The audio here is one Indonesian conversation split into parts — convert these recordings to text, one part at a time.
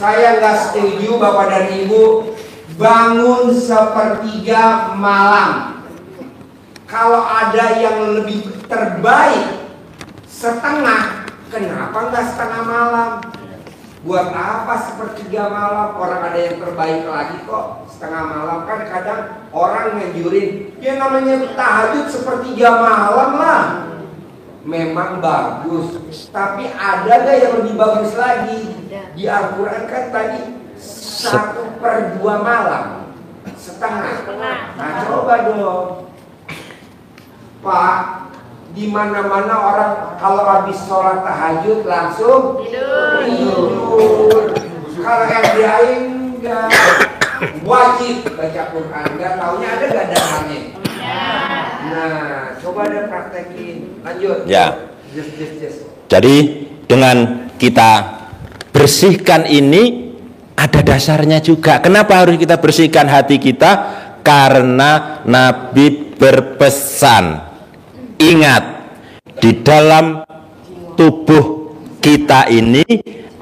Saya nggak setuju Bapak dan Ibu bangun sepertiga malam. Kalau ada yang lebih terbaik setengah, kenapa nggak setengah malam? Buat apa sepertiga malam? Orang ada yang terbaik lagi kok setengah malam. Kan kadang orang nganjurin, ya namanya tahajud sepertiga malam lah. Memang bagus, tapi ada gak yang lebih bagus lagi? Di Al-Quran kan tadi 1/2 malam, setengah. Nah coba dong, Pak. Di mana-mana orang kalau habis sholat tahajud langsung tidur. Kalau RDI enggak, wajib baca Quran. Enggak taunya ada gak dalangnya? Nah, coba deh praktekin. Lanjut. Ya. Just. Jadi dengan kita bersihkan ini ada dasarnya juga. Kenapa harus kita bersihkan hati kita? Karena Nabi berpesan, ingat, di dalam tubuh kita ini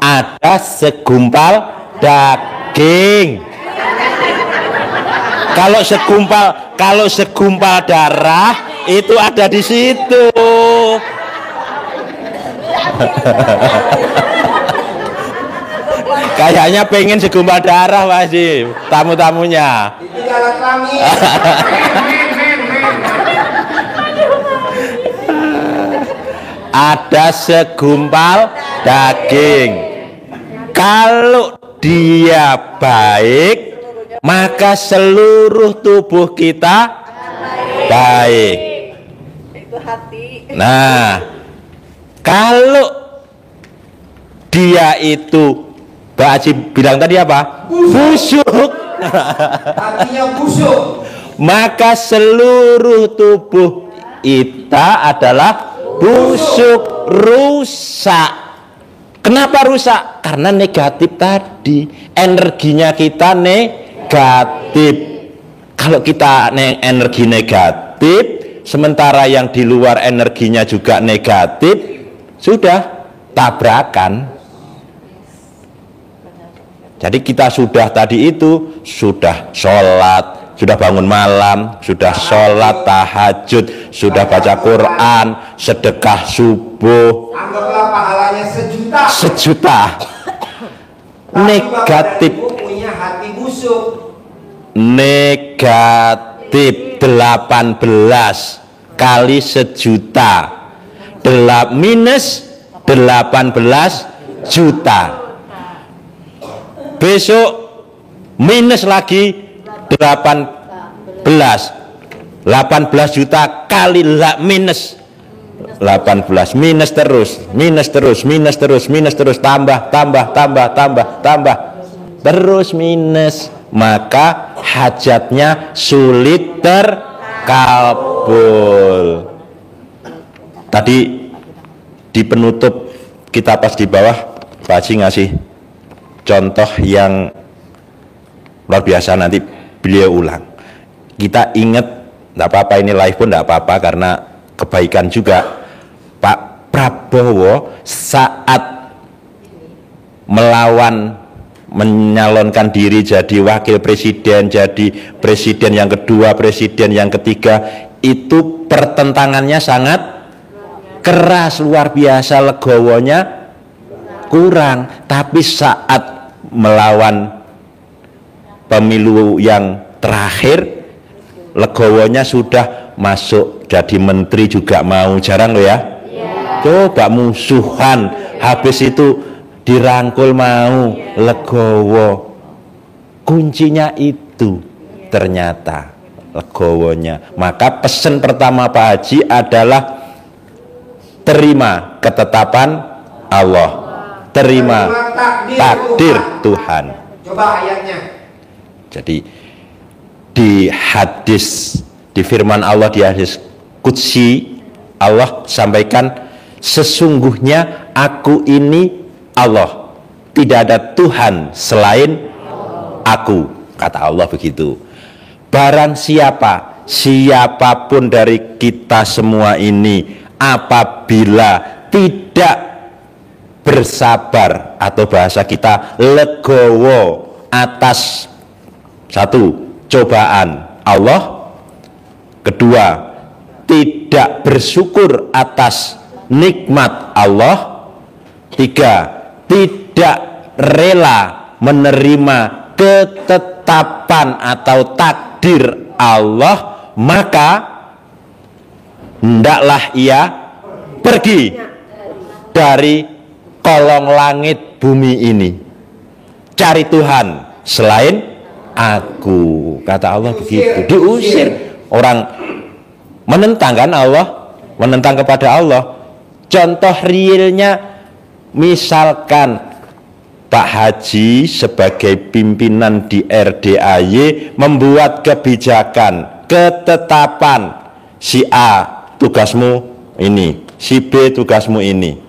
ada segumpal daging. Kalau segumpal darah itu ada di situ. Kayaknya pengen segumpal darah pasti tamu-tamunya. Itu jalan kami. Ada segumpal daging. Kalau dia baik, maka seluruh tubuh kita baik. Itu hati. Nah, kalau dia itu, Mbak Aji bilang tadi apa? Busuk. Hatinya busuk. Maka seluruh tubuh kita adalah busuk, rusak. Kenapa rusak? Karena negatif tadi. Energinya kita negatif. Kalau kita energi negatif, sementara yang di luar energinya juga negatif, sudah tabrakan. Jadi kita sudah tadi itu sudah sholat, sudah bangun malam, sudah sholat tahajud, sudah baca Quran, sedekah subuh. Anggaplah pahalanya sejuta. Negatif. Punya hati busuk. Negatif 18 kali sejuta. Minus 18 juta. Besok minus lagi 18 juta kali minus 18, minus terus, tambah terus minus, maka hajatnya sulit terkabul. Tadi di penutup kita pas di bawah Pak Haji ngasih contoh yang luar biasa, nanti beliau ulang. Kita ingat, tidak apa-apa ini live pun tidak apa-apa karena kebaikan juga. Pak Prabowo saat menyalonkan diri jadi wakil presiden, jadi presiden yang kedua, presiden yang ketiga, itu pertentangannya sangat keras, luar biasa, legowonya kurang. Tapi saat melawan pemilu yang terakhir, legowonya sudah masuk jadi menteri juga mau. Jarang loh ya. Coba musuhan, habis itu dirangkul mau, legowo. Kuncinya itu ternyata legowonya. Maka pesan pertama Pak Haji adalah terima ketetapan Allah, terima takdir Tuhan. Coba ayatnya. Jadi di hadis, di firman Allah, di hadis qudsi, Allah sampaikan, sesungguhnya aku ini Allah, tidak ada Tuhan selain aku, kata Allah begitu. Barang siapapun dari kita semua ini apabila tidak bersabar atau bahasa kita legowo atas satu cobaan Allah, kedua tidak bersyukur atas nikmat Allah, tiga tidak rela menerima ketetapan atau takdir Allah, maka hendaklah ia pergi dari kolong langit bumi ini, cari Tuhan selain aku. Kata Allah begitu, diusir. Orang menentang kan Allah, menentang kepada Allah. Contoh realnya, misalkan Pak Haji sebagai pimpinan di RDAY membuat kebijakan, ketetapan, si A tugasmu ini, si B tugasmu ini,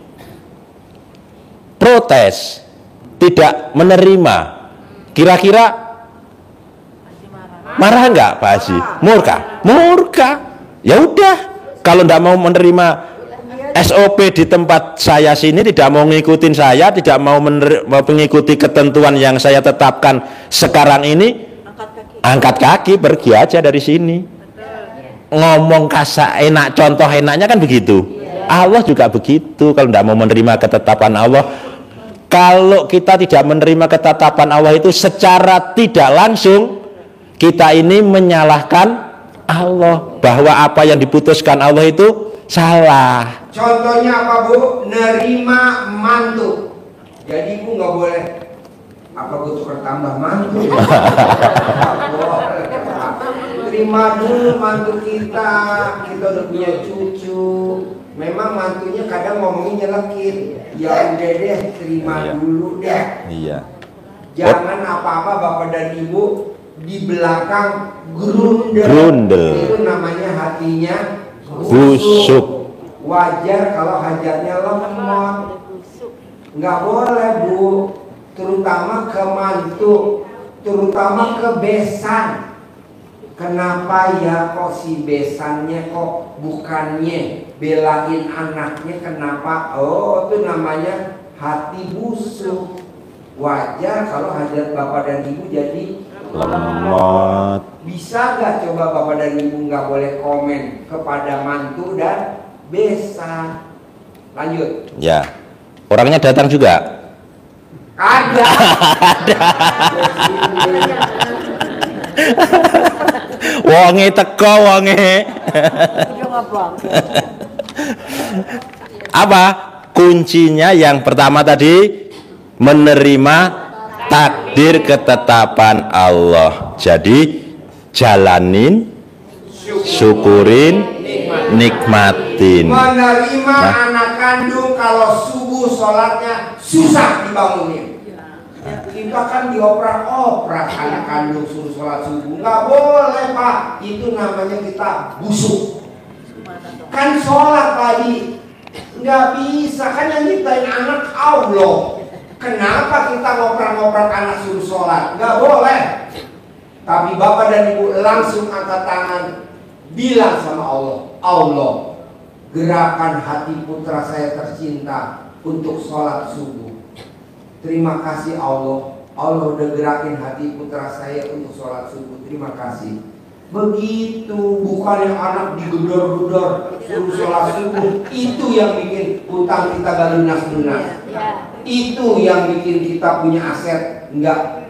protes, tidak menerima, kira-kira marah enggak Pak Haji? Murka? Murka. Ya udah, kalau tidak mau menerima SOP di tempat saya sini, tidak mau ngikutin saya, tidak mau mengikuti ketentuan yang saya tetapkan sekarang ini, angkat kaki, pergi aja dari sini. Ngomong kasar enak, contoh enaknya kan begitu. Allah juga begitu, kalau tidak mau menerima ketetapan Allah. Kalau kita tidak menerima ketetapan Allah itu secara tidak langsung, kita ini menyalahkan Allah, bahwa apa yang diputuskan Allah itu salah. Contohnya apa Bu? Nerima mantu. Jadi Bu nggak boleh, apa gue tukar tambah mantu? Terima dulu mantu kita udah punya cucu. Memang mantunya kadang ngomongnya nyelekit. Ya udah deh, terima dulu deh. Iya. Jangan apa-apa Bapak dan Ibu di belakang grundel. Grundel. Itu namanya hatinya Busuk. Wajar kalau hajatnya lemot. Nggak boleh Bu, terutama ke mantu, terutama ke besan. Kenapa ya kok si besannya kok bukannya belain anaknya, kenapa? Oh, itu namanya hati busuk. Wajar kalau hajat Bapak dan Ibu jadi Lemot. Bisa gak coba Bapak dan Ibu nggak boleh komen kepada mantu dan besan? Lanjut. Ya, orangnya datang juga. Ada. Wonge teko wonge. Apa kuncinya? Yang pertama tadi, menerima takdir ketetapan Allah. Jadi jalanin, syukurin, nikmatin. Menerima anak kandung kalau subuh sholatnya susah dibangunin. Kita kan dioprak-oprak anak kandung suruh sholat subuh. Nggak boleh Pak, itu namanya kita busuk. Kan sholat tadi nggak bisa, kan yang nyiptain anak Allah. Kenapa kita ngoprak-ngoprak anak suruh sholat? Nggak boleh. Tapi Bapak dan Ibu langsung angkat tangan, bilang sama Allah, Allah, gerakan hati putra saya tercinta untuk sholat subuh. Terima kasih Allah, Allah udah gerakin hati putra saya untuk sholat subuh. Terima kasih. Begitu, bukan yang anak digedor-gedor suruh sholat subuh. Itu yang bikin utang kita gak lunas-lunas. Itu yang bikin kita punya aset nggak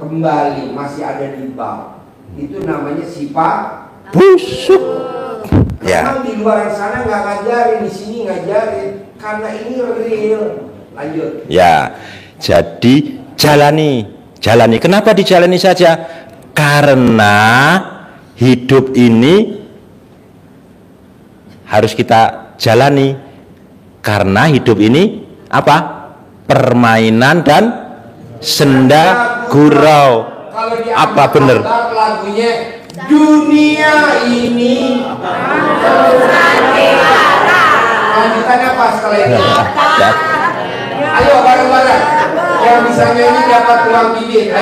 kembali, masih ada di bank. Itu namanya sifat Busuk. Memang di luar sana nggak ngajarin, di sini ngajarin karena ini real. Lanjut. Ya, jadi jalani. Kenapa dijalani saja? Karena hidup ini harus kita jalani. Karena hidup ini apa? Permainan dan senda gurau. Kalau di Apa bener? Lagunya dunia ini lanjutannya apa setelah ini? Ayo bareng-bareng. Yang bisa nyanyi dapat uang bibit.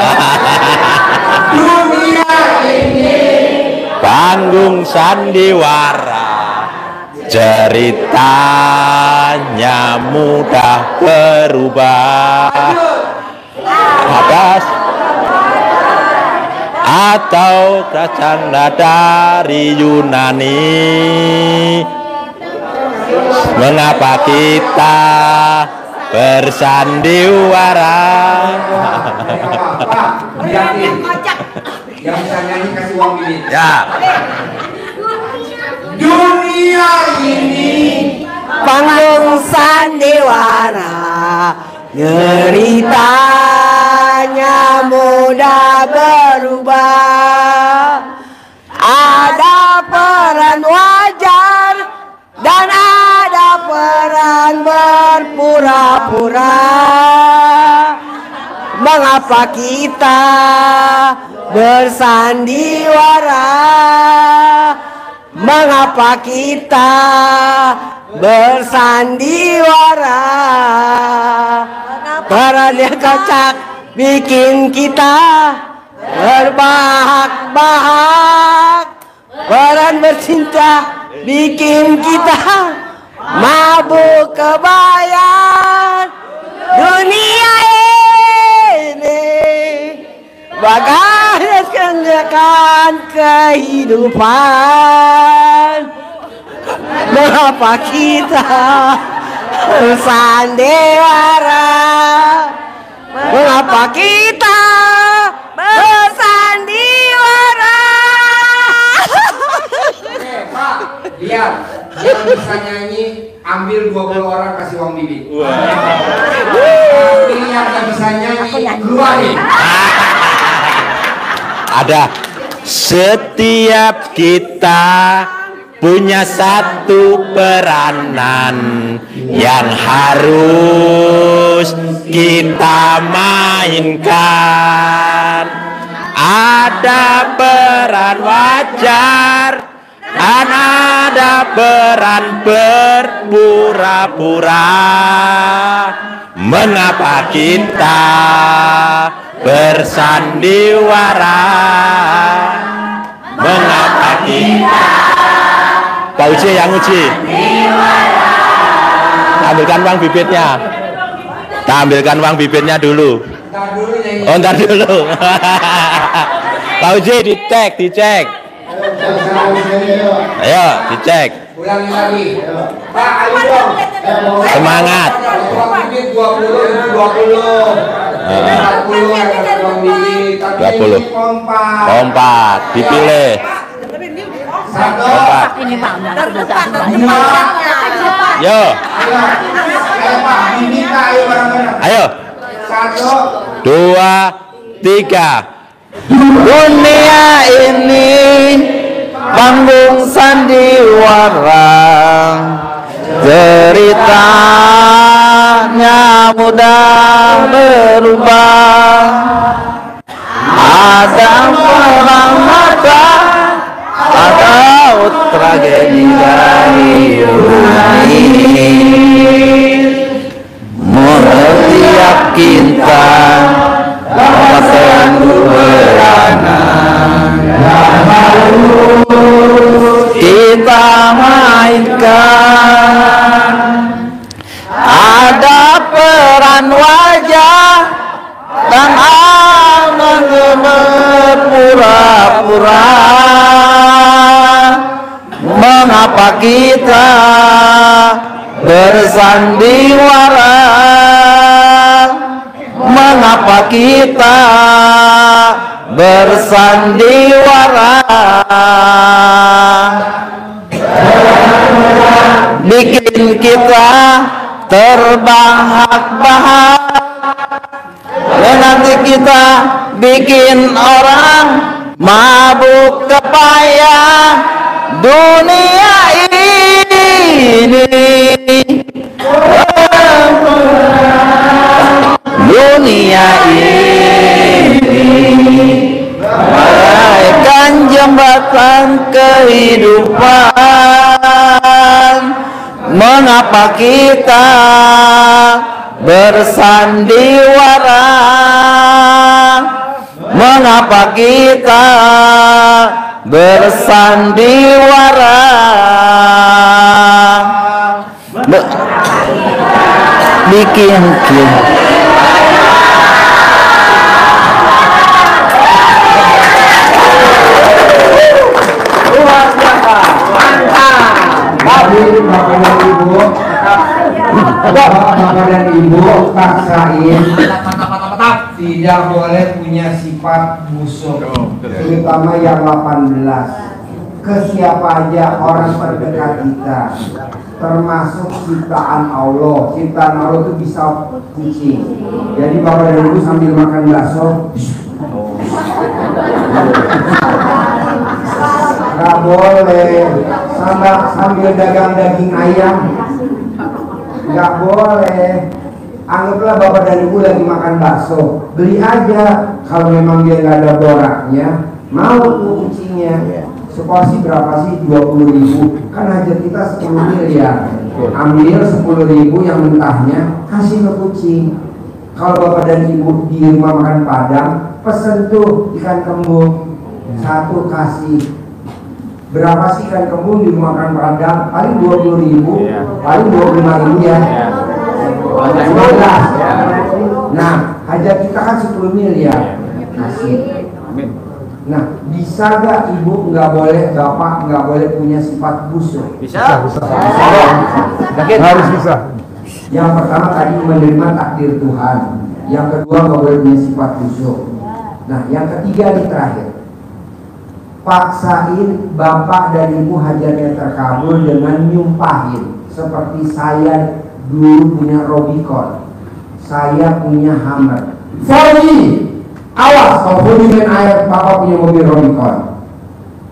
Dunia ini panggung sandiwara, ceritanya mudah berubah. Atas atau kerajaan dari Yunani, mengapa kita bersandiwara? Yang bisa nyanyi kasih uang ini. Ya. Dunia ini panggung sandiwara, ceritanya mudah berubah. Ada peran wajar dan ada peran berpura-pura. Mengapa kita bersandiwara? Mengapa kita bersandiwara? Peran yang kocak bikin kita berbahak-bahak. Peran bercinta bikin kita mabuk kebayang. Dunia ini bagaikan kehidupan. Mengapa kita bersandiwara? Mengapa kita bersandiwara? Pak, lihat, yang bisa nyanyi ambil 20 orang kasih uang bibi. Tapi yang nggak bisa nyanyi keluarin. Ada. Setiap kita punya satu peranan yang harus kita mainkan. Ada peran wajar dan ada peran berpura-pura. Mengapa kita bersandiwara? Mengapa kita? Pak Uji yang uji. Ambilkan uang bibitnya. Kita ambilkan uang bibitnya dulu. Ntar dulu nyanyi. Oh, ntar dulu. Pak Uji dicek. Ayo dicek. Ulangi lagi. Pak, ayo dong. Semangat. Uang bibit 20, 20. 40 yang kasih uang bibit. Tapi 20. ini kompak. Kompak, dipilih. Satu. Kompak. Dua. Yo, Ayo Pak, diminta ayo bareng-bareng. ayo. 1. 2, 3. Dunia ini panggung sandiwara, ceritanya mudah berubah. Ada perang mata atau tragedi dari Yunani, setiap kita dapat peranan yang harus kita mainkan. Ada peran wajah dan ada berpura-pura. Mengapa kita bersandiwara? Mengapa kita bersandiwara? Bikin kita terbahak-bahak, dan nanti kita bikin orang mabuk kepayang. Dunia ini, dunia ini bagaikan jembatan kehidupan. Mengapa kita bersandiwara? Mengapa kita bersandiwara? bikin luar biasa, mantap. Jadi Bapak dan Ibu, Bapak dan Ibu paksain tidak boleh punya sifat busuk, terutama yang 18. Ke siapa aja orang terdekat kita, termasuk ciptaan Allah. Ciptaan Allah itu bisa kucing. Jadi Bapak dan Ibu sambil makan bakso, nggak boleh. Sambil dagang daging ayam, nggak boleh. Anggaplah Bapak dan Ibu lagi makan bakso, beli aja. Kalau memang dia nggak ada boraknya, mau tuh kucingnya. Seporsi berapa sih? 20.000. Kan hajat kita 10 miliar. Ambil 10.000 yang mentahnya, kasih ke kucing. Kalau Bapak dan Ibu di rumah makan Padang, pesen tuh ikan kembung 1 kasih. Berapa sih ikan kembung di rumah makan Padang? Paling 20.000, paling 25.000 ya. 15. Nah, hajat kita kan 10 miliar. Kasih. Nah, bisa gak Ibu nggak boleh, Bapak nggak boleh punya sifat busuk? Bisa. Harus bisa. Yang pertama tadi menerima takdir Tuhan. Yang kedua nggak boleh punya sifat busuk. Nah, yang ketiga nih terakhir. Paksain Bapak dan Ibu hajatnya terkabul dengan nyumpahin. Seperti saya dulu punya Robicon, saya punya Hammer. Sorry. Awas, kalau main air, Bapak punya mobil Robicon.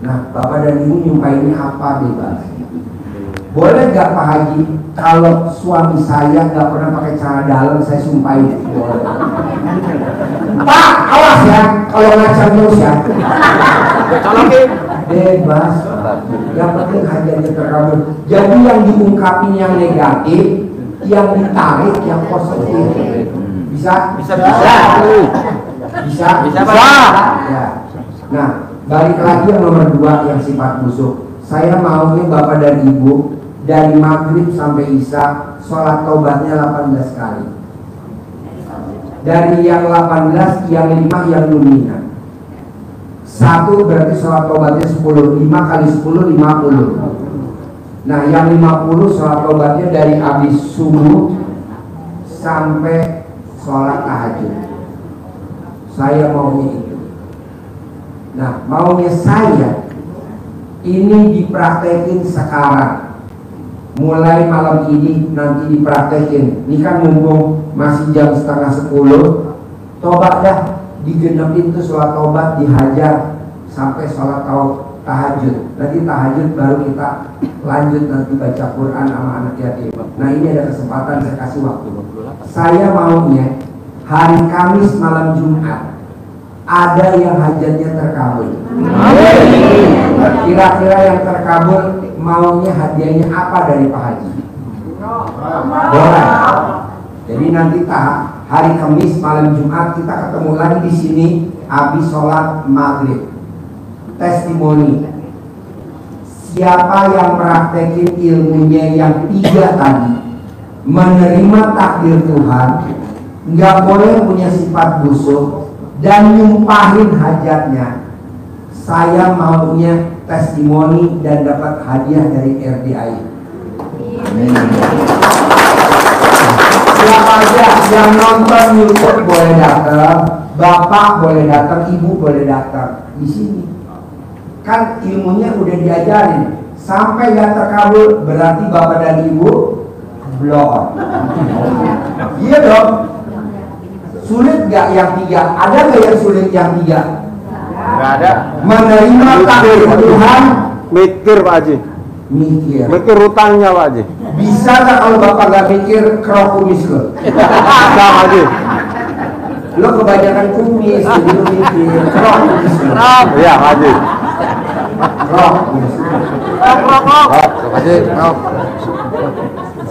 Nah, Bapak dan Ibu nyumpainnya apa bebas. Boleh gak Pak Haji, kalau suami saya gak pernah pakai celana dalam, saya sumpahin? Boleh. Pak, awas ya, kalau ngacang terus ya. Bebas. Yang penting hajatnya terkabul. Jadi yang diungkapin yang negatif, yang ditarik yang positif. Bisa? Bisa. Ya. Nah, balik lagi yang nomor 2 yang sifat busuk. Saya maunya Bapak dan Ibu dari maghrib sampai isya sholat taubatnya 18 kali. Dari yang 18, yang 5 yang lumina. 1 berarti sholat taubatnya 10, 5 kali 10 50. Nah, yang 50 sholat taubatnya dari habis subuh sampai sholat tahajud. Saya maunya itu. Nah, maunya saya ini dipraktekin sekarang. Mulai malam ini nanti dipraktekin. Ini kan mumpung masih jam 9:30. Tobat dah, digenepin tuh sholat tobat, dihajar sampai sholat tahajud. Nanti tahajud baru kita lanjut nanti baca Quran sama anak yatim. Nah, ini ada kesempatan saya kasih waktu. Saya maunya hari Kamis malam Jumat ada yang hajatnya terkabul. Kira-kira yang terkabul maunya hadiahnya apa dari Pak Haji? Boleh. Jadi nanti hari Kamis malam Jumat kita ketemu lagi di sini habis sholat maghrib. Testimoni. Siapa yang praktekin ilmunya yang 3 tadi, menerima takdir Tuhan, nggak boleh punya sifat busuk dan nyumpahin hajatnya, saya maunya testimoni dan dapat hadiah dari RDI. Siapa aja yang nonton YouTube boleh datang, Bapak boleh datang, Ibu boleh datang di sini. Kan ilmunya udah diajarin, sampai gak terkabul berarti Bapak dan Ibu blow. Iya dong. Sulit gak yang 3? Ada gak yang sulit yang 3? Gak ada. Menerima takdir Tuhan. Mikir Pak Haji. Mikir hutangnya Pak Haji. Bisa gak kalau Bapak gak mikir kerok kumis lo? Bisa Pak Haji. Lo kebanyakan kumis, jadi lo mikir kerok kumis lo. Iya Pak Haji. Kerok kumis.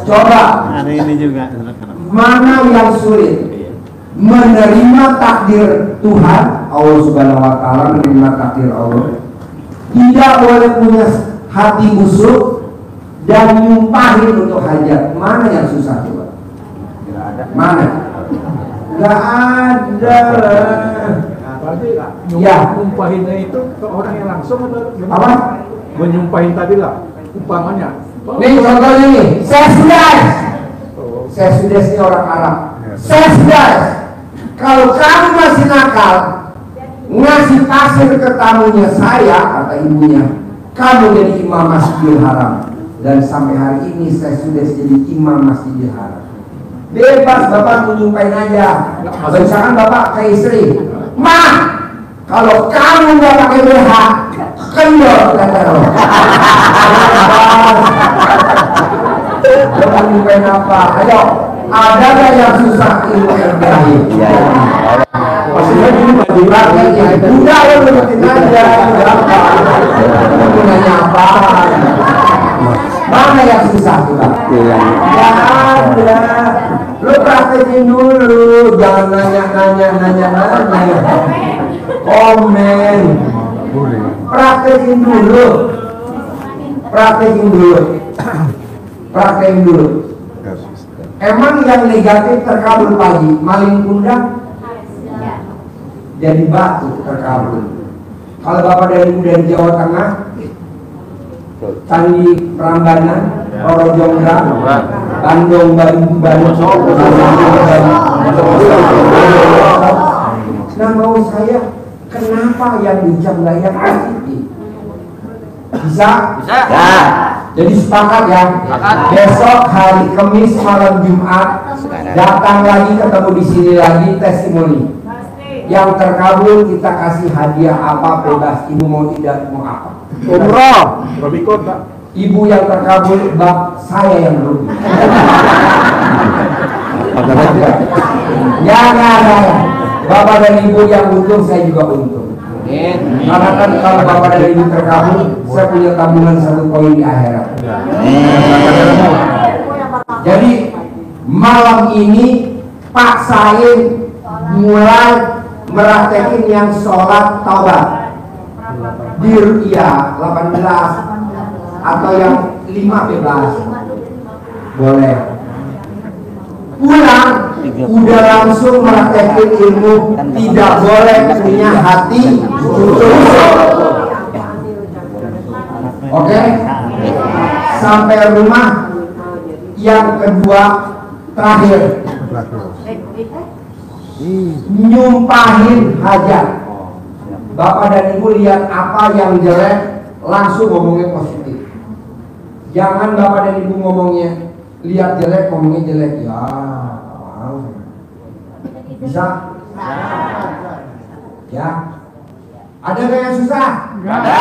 Coba. Hari ini juga. Mana yang sulit? Menerima takdir Tuhan, Allah Subhanahu wa Ta'ala, menerima takdir Allah. Tidak boleh punya hati busuk dan nyumpahin untuk hajat. Mana yang susah coba? Mana? Gak ada lah. Berarti Ya. nyumpahinnya itu ke orang yang langsung atau gimana? Apa? Menyumpahin tadi lah, umpamanya. Nih contohnya nih, saya sudah ini orang Arab. Saya sudah. Kalau kamu masih nakal, ngasih pasir ke tamunya saya, kata ibunya, kamu jadi imam Masjidil Haram. Dan sampai hari ini saya sudah jadi imam Masjidil Haram. Bebas bapak menyumpahin aja. Misalkan bapak ke istri, Ma, kalau kamu nggak pakai BH, kendor kata lo. Lo mau nyumpahin apa? Ayo, ada nggak yang susah ilmu Ibrahim? Maksudnya gini Pak Haji. Udah lo nurutin aja. Mau nanya apa? Mana yang susah tuh Pak? Ya ada. Lo praktekin dulu, jangan nanya. Komen. Praktekin dulu. Emang yang negatif terkabul pagi, maling kundang jadi batu terkabul. Kalau bapak dari ibu dari Jawa Tengah, Candi Prambanan, Roro Jonggrang, Bandung, nah mau saya, kenapa yang dicam layak positif? Bisa? Ya. Jadi sepakat ya. Besok hari Kamis malam Jumat datang lagi, ketemu di sini lagi, testimoni. Yang terkabul kita kasih hadiah apa bebas. Ibu mau tidak mau apa? Umroh. Robikot Pak. Ibu yang terkabul, bab saya yang rugi. Jangan. Bapak dan ibu yang untung, saya juga untung. Karena kan kalau bapak dan ibu terkabul, saya punya tabungan 1 koin di akhirat. Jadi malam ini Pak Sain mulai meraktekin yang sholat taubat di Ruqyah 18 atau yang 15 boleh. Pulang udah langsung meraktekin ilmu, tidak boleh punya hati tutup. Oke? Sampai rumah yang kedua terakhir, nyumpahin hajat. Bapak dan ibu lihat apa yang jelek, langsung ngomongnya positif. Jangan bapak dan ibu ngomongnya lihat jelek, ngomongnya jelek. Ya, bisa? Ya. Ada nggak yang susah? Ada.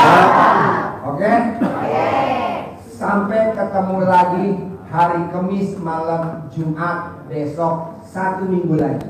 Oke? Sampai ketemu lagi hari Kamis malam Jumat besok, 1 minggu lagi.